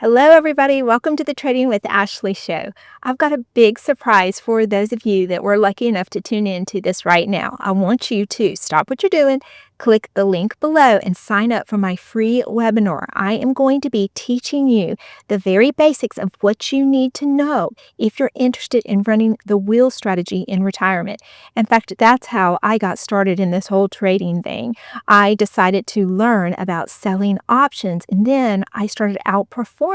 Hello, everybody. Welcome to the Trading with Ashley show. I've got a big surprise for those of you that were lucky enough to tune in to this right now. I want you to stop what you're doing, click the link below, and sign up for my free webinar. I am going to be teaching you the very basics of what you need to know if you're interested in running the wheel strategy in retirement. In fact, that's how I got started in this whole trading thing. I decided to learn about selling options, and then I started outperforming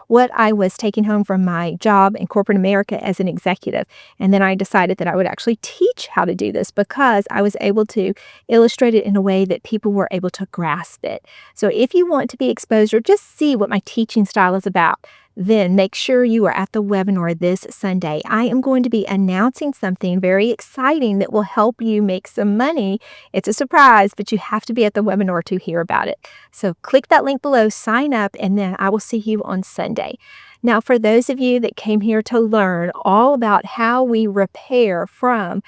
what I was taking home from my job in corporate America as an executive. And then I decided that I would actually teach how to do this because I was able to illustrate it in a way that people were able to grasp it. So if you want to be exposed or just see what my teaching style is about, then make sure you are at the webinar this Sunday. I am going to be announcing something very exciting that will help you make some money. It's a surprise, but you have to be at the webinar to hear about it. So click that link below, sign up, and then I will see you on Sunday. Now, for those of you that came here to learn all about how we repair from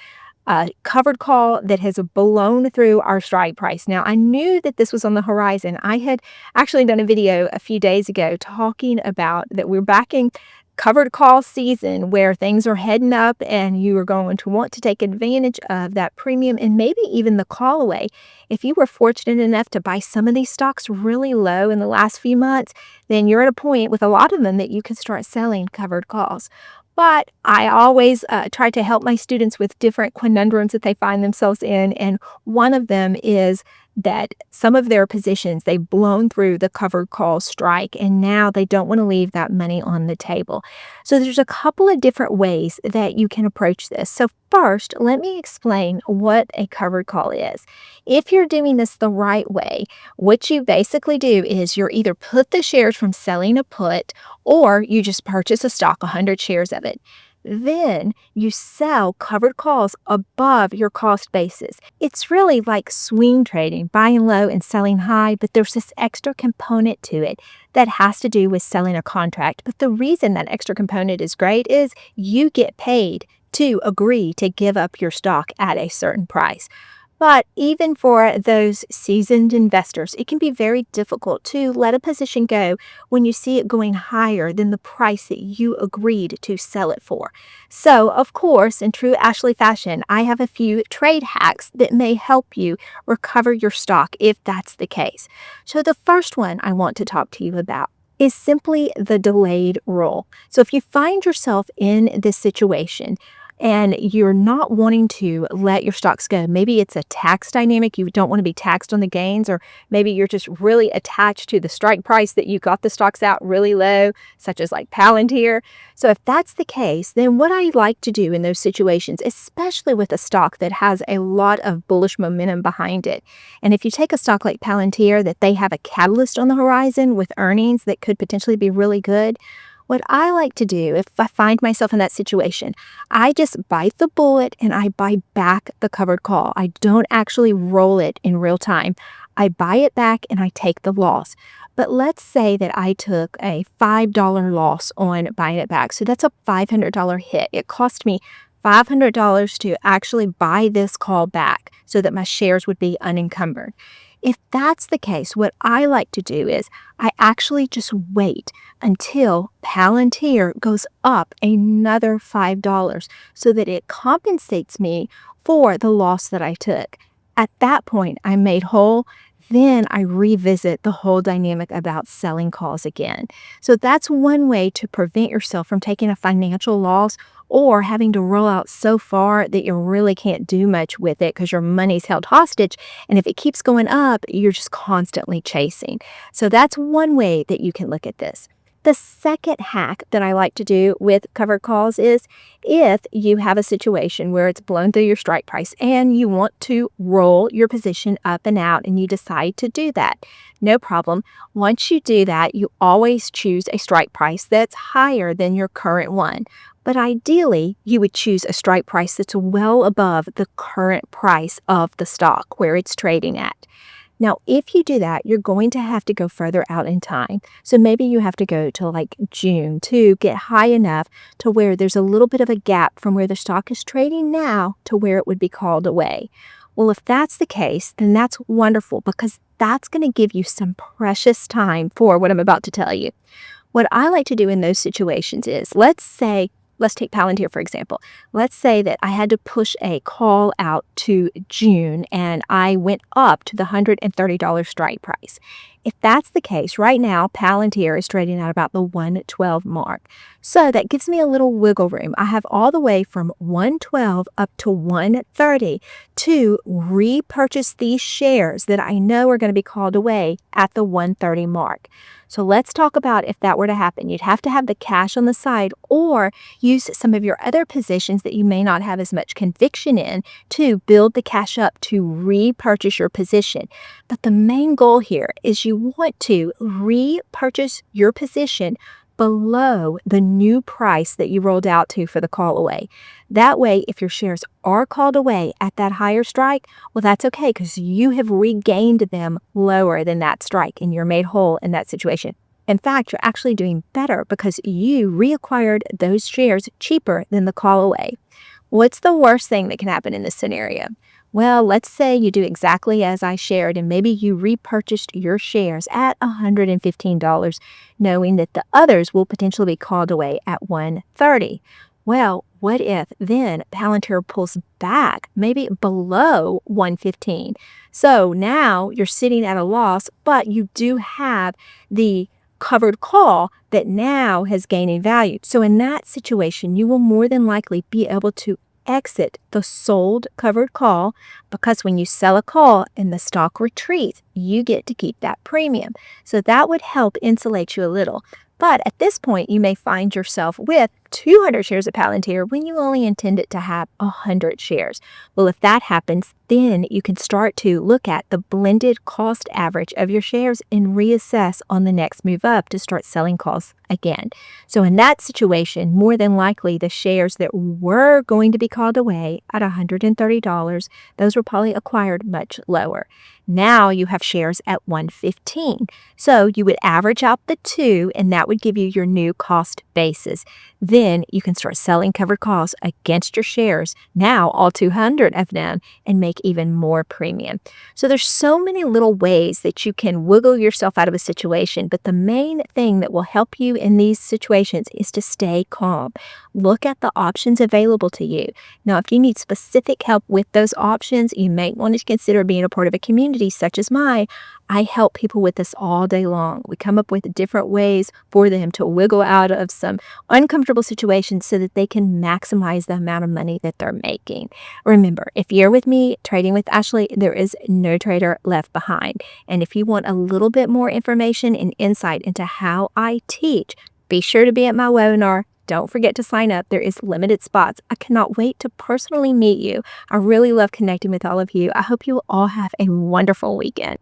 a covered call that has blown through our strike price. Now, I knew that this was on the horizon. I had actually done a video a few days ago talking about that we're back in covered call season where things are heading up and you are going to want to take advantage of that premium and maybe even the call away. If you were fortunate enough to buy some of these stocks really low in the last few months, then you're at a point with a lot of them that you can start selling covered calls. But I always try to help my students with different conundrums that they find themselves in. And one of them is that some of their positions, they've blown through the covered call strike, and now they don't want to leave that money on the table. So there's a couple of different ways that you can approach this. So first, let me explain what a covered call is. If you're doing this the right way, what you basically do is you're either put the shares from selling a put or you just purchase a stock, 100 shares of it. Then you sell covered calls above your cost basis. It's really like swing trading, buying low and selling high, but there's this extra component to it that has to do with selling a contract. But the reason that extra component is great is you get paid to agree to give up your stock at a certain price. But even for those seasoned investors, it can be very difficult to let a position go when you see it going higher than the price that you agreed to sell it for. So, of course, in true Ashley fashion, I have a few trade hacks that may help you recover your stock if that's the case. So the first one I want to talk to you about is simply the delayed roll. So if you find yourself in this situation, and you're not wanting to let your stocks go. Maybe it's a tax dynamic. You don't want to be taxed on the gains, or maybe you're just really attached to the strike price that you got the stocks out really low, such as like Palantir. So if that's the case, then what I like to do in those situations, especially with a stock that has a lot of bullish momentum behind it, and if you take a stock like Palantir that they have a catalyst on the horizon with earnings that could potentially be really good, what I like to do if I find myself in that situation, I just bite the bullet and I buy back the covered call. I don't actually roll it in real time. I buy it back and I take the loss. But let's say that I took a $5 loss on buying it back. So that's a $500 hit. It cost me $500 to actually buy this call back so that my shares would be unencumbered. If that's the case, what I like to do is I actually just wait until Palantir goes up another $5 so that it compensates me for the loss that I took. At that point, I'm made whole. Then I revisit the whole dynamic about selling calls again. So that's one way to prevent yourself from taking a financial loss or having to roll out so far that you really can't do much with it because your money's held hostage. And if it keeps going up, you're just constantly chasing. So that's one way that you can look at this. The second hack that I like to do with covered calls is if you have a situation where it's blown through your strike price and you want to roll your position up and out and you decide to do that, no problem. Once you do that, you always choose a strike price that's higher than your current one. But ideally, you would choose a strike price that's well above the current price of the stock where it's trading at. Now, if you do that, you're going to have to go further out in time. So maybe you have to go to like June to get high enough to where there's a little bit of a gap from where the stock is trading now to where it would be called away. Well, if that's the case, then that's wonderful because that's going to give you some precious time for what I'm about to tell you. What I like to do in those situations is, let's take Palantir for example. Let's say that I had to push a call out to June and I went up to the $130 strike price. If that's the case, right now Palantir is trading at about the 112 mark. So that gives me a little wiggle room. I have all the way from 112 up to 130 to repurchase these shares that I know are going to be called away at the 130 mark. So let's talk about if that were to happen. You'd have to have the cash on the side or use some of your other positions that you may not have as much conviction in to build the cash up to repurchase your position. But the main goal here is you want to repurchase your position below the new price that you rolled out to for the call away. That way, if your shares are called away at that higher strike, well, that's okay because you have regained them lower than that strike and you're made whole in that situation. In fact, you're actually doing better because you reacquired those shares cheaper than the call away. What's the worst thing that can happen in this scenario? Well, let's say you do exactly as I shared and maybe you repurchased your shares at $115, knowing that the others will potentially be called away at 130. Well, what if then Palantir pulls back, maybe below 115? So now you're sitting at a loss, but you do have the covered call that now has gained in value. So in that situation, you will more than likely be able to exit the sold covered call because when you sell a call and the stock retreats, you get to keep that premium. So that would help insulate you a little. But at this point, you may find yourself with 200 shares of Palantir when you only intended to have 100 shares. Well, if that happens, then you can start to look at the blended cost average of your shares and reassess on the next move up to start selling calls again. So in that situation, more than likely the shares that were going to be called away at $130, those were probably acquired much lower. Now you have shares at 115. So you would average out the two and that would give you your new cost basis. Then you can start selling covered calls against your shares, now all 200 of them, and make even more premium. So there's so many little ways that you can wiggle yourself out of a situation, but the main thing that will help you in these situations is to stay calm. Look at the options available to you. Now, if you need specific help with those options, you may want to consider being a part of a community such as mine. I help people with this all day long. We come up with different ways for them to wiggle out of some uncomfortable situations so that they can maximize the amount of money that they're making. Remember, if you're with me trading with Ashley, there is no trader left behind. And if you want a little bit more information and insight into how I teach, be sure to be at my webinar. Don't forget to sign up. There is limited spots. I cannot wait to personally meet you. I really love connecting with all of you. I hope you all have a wonderful weekend.